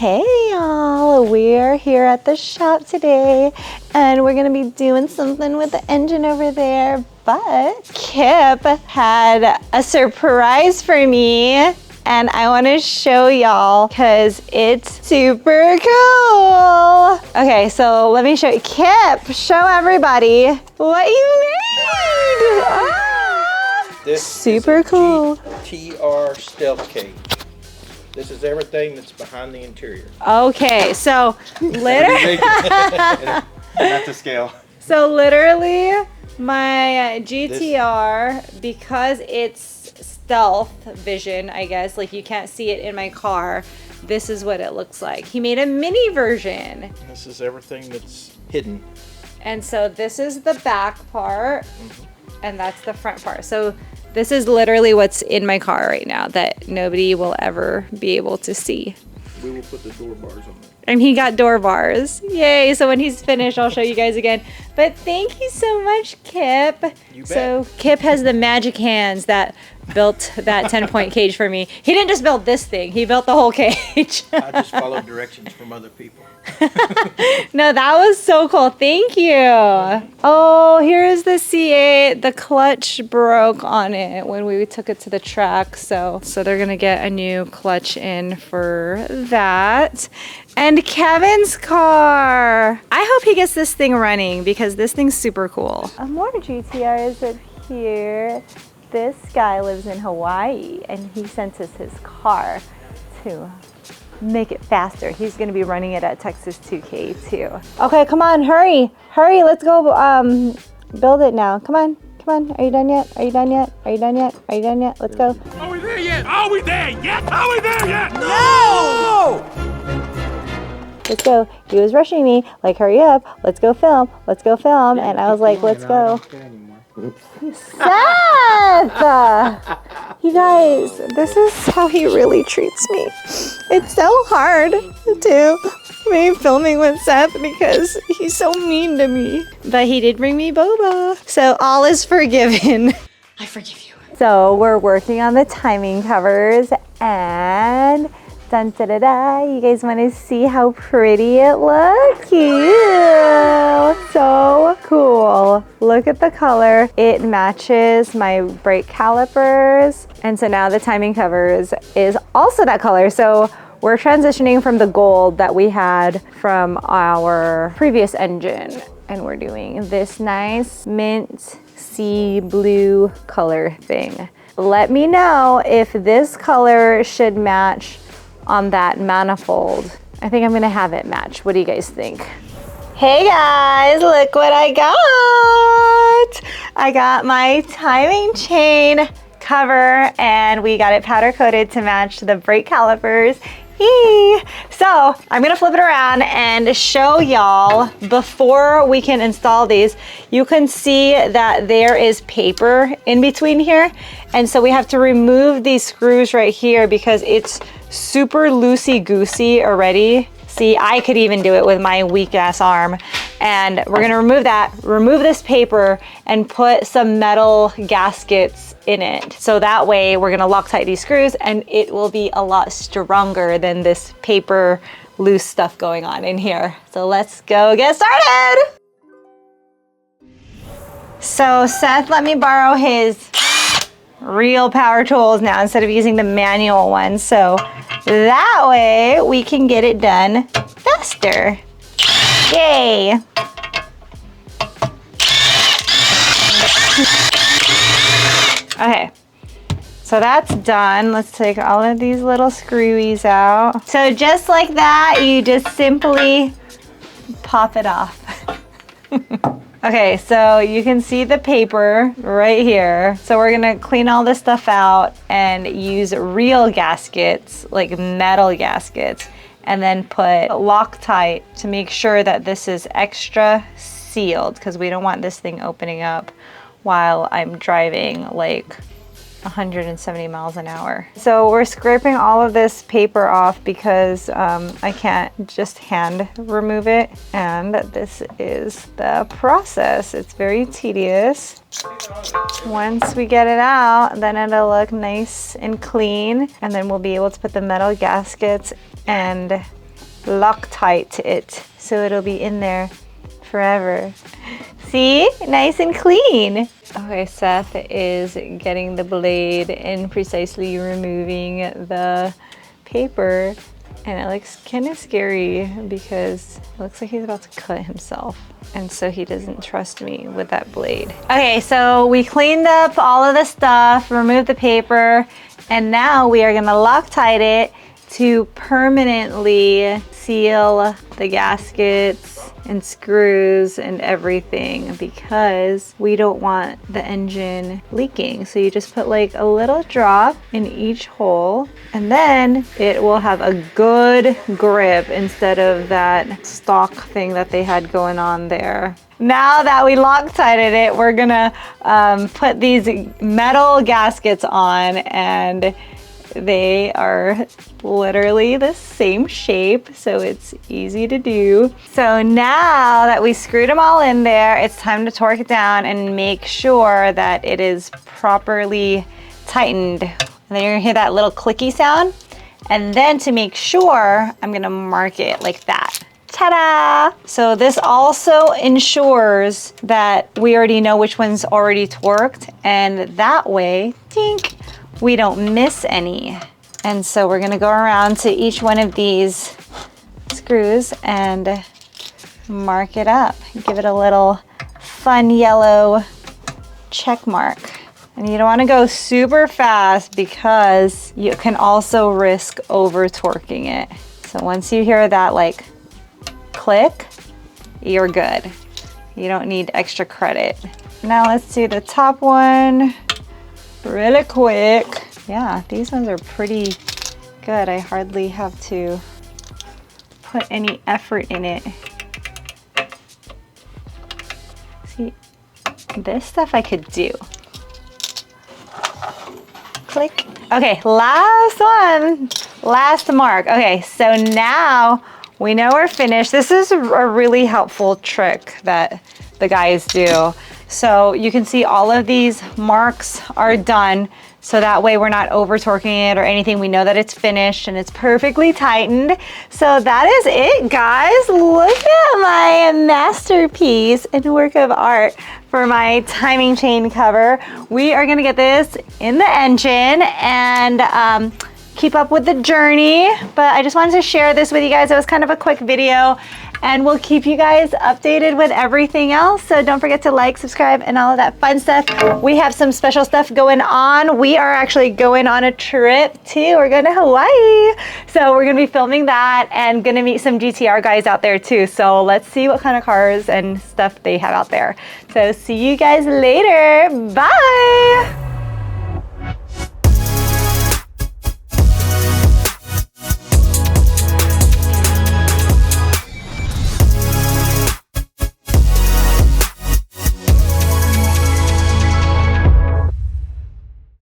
Hey y'all, we're here at the shop today and we're gonna be doing something with the engine over there, but Kip had a surprise for me and I wanna show y'all because it's super cool. Okay, so let me show you. Kip, show everybody what you made. This super is a cool. GTR stealth cage. This is everything that's behind the interior. Okay, so literally, not to scale. So literally, my GTR, because it's stealth vision, I guess, like you can't see it in my car, this is what it looks like. He made a mini version. This is everything that's hidden. And so this is the back part, and that's the front part. So this is literally what's in my car right now that nobody will ever be able to see. We will put the door bars on there. And he got door bars. Yay. So when he's finished, I'll show you guys again. But thank you so much, Kip. You bet. So Kip has the magic hands that built that 10-point cage for me. He didn't just build this thing. He built the whole cage. I just followed directions from other people. No, that was so cool. Thank you. Oh, here's the C8. The clutch broke on it when we took it to the track. So they're going to get a new clutch in for that. And Kevin's car. I hope he gets this thing running because this thing's super cool. More GTRs up here. This guy lives in Hawaii and he sent us his car to make it faster. He's gonna be running it at Texas 2K too. Okay, come on, hurry. Hurry, let's go build it now. Come on, come on. Are you done yet? Are you done yet? Are you done yet? Are you done yet? Let's go. Are we there yet? Are we there yet? Are we there yet? No! Let's go. He was rushing me, like, hurry up, let's go film, let's go film. And I was like, let's go. Seth! You guys, this is how he really treats me. It's so hard to be filming with Seth because he's so mean to me. But he did bring me boba. So all is forgiven. I forgive you. So we're working on the timing covers and dun da da da. You guys want to see how pretty it looks? Cute. So cool. Look at the color. It matches my brake calipers. And so now the timing covers is also that color. So we're transitioning from the gold that we had from our previous engine. And we're doing this nice mint sea blue color thing. Let me know if this color should match on that manifold. I think I'm gonna have it match. What do you guys think? Hey guys, look what I got. I got my timing chain cover and we got it powder coated to match the brake calipers. So I'm gonna flip it around and show y'all before we can install these. You can see that there is paper in between here. And so we have to remove these screws right here because it's super loosey-goosey already. See, I could even do it with my weak ass arm. And we're gonna remove that, remove this paper and put some metal gaskets in it. So that way we're gonna Loctite these screws and it will be a lot stronger than this paper loose stuff going on in here. So let's go get started. So Seth let me borrow his real power tools now instead of using the manual ones. So that way we can get it done faster. Yay. Okay, so that's done. Let's take all of these little screwies out. So just like that, you just simply pop it off. Okay, so you can see the paper right here. So we're gonna clean all this stuff out and use real gaskets, like metal gaskets, and then put Loctite to make sure that this is extra sealed because we don't want this thing opening up while I'm driving like 170 miles an hour. So we're scraping all of this paper off because I can't just hand remove it. And this is the process. It's very tedious. Once we get it out, then it'll look nice and clean. And then we'll be able to put the metal gaskets and Loctite it so it'll be in there forever. See? Nice and clean. Okay, Seth is getting the blade and precisely removing the paper, and it looks kind of scary because it looks like he's about to cut himself, and so he doesn't trust me with that blade. Okay, so we cleaned up all of the stuff, removed the paper, and now we are gonna Loctite it to permanently seal the gaskets and screws and everything, because we don't want the engine leaking. So you just put like a little drop in each hole, and then it will have a good grip instead of that stock thing that they had going on there. Now that we Loctited it, we're gonna put these metal gaskets on, and they are literally the same shape, so it's easy to do. So now that we screwed them all in there, it's time to torque it down and make sure that it is properly tightened. And then you're gonna hear that little clicky sound. And then to make sure, I'm gonna mark it like that. Ta-da! So this also ensures that we already know which one's already torqued, and that way, tink, we don't miss any. And so we're gonna go around to each one of these screws and mark it up. Give it a little fun yellow check mark. And you don't wanna go super fast because you can also risk over torquing it. So once you hear that like click, you're good. You don't need extra credit. Now let's do the top one really quick. Yeah, these ones are pretty good. I hardly have to put any effort in it. See, this stuff I could do. Click. Okay, last one, last mark. Okay, so now we know we're finished. This is a really helpful trick that the guys do. So you can see all of these marks are done, so that way we're not over torquing it or anything. We know that it's finished and it's perfectly tightened. So that is it, guys. Look at my masterpiece and work of art for my timing chain cover. We are gonna get this in the engine and keep up with the journey, but I just wanted to share this with you guys. It was kind of a quick video, and we'll keep you guys updated with everything else. So don't forget to like, subscribe, and all of that fun stuff. We have some special stuff going on. We are actually going on a trip too. We're going to Hawaii. So we're going to be filming that and going to meet some GTR guys out there too. So let's see what kind of cars and stuff they have out there. So see you guys later. Bye.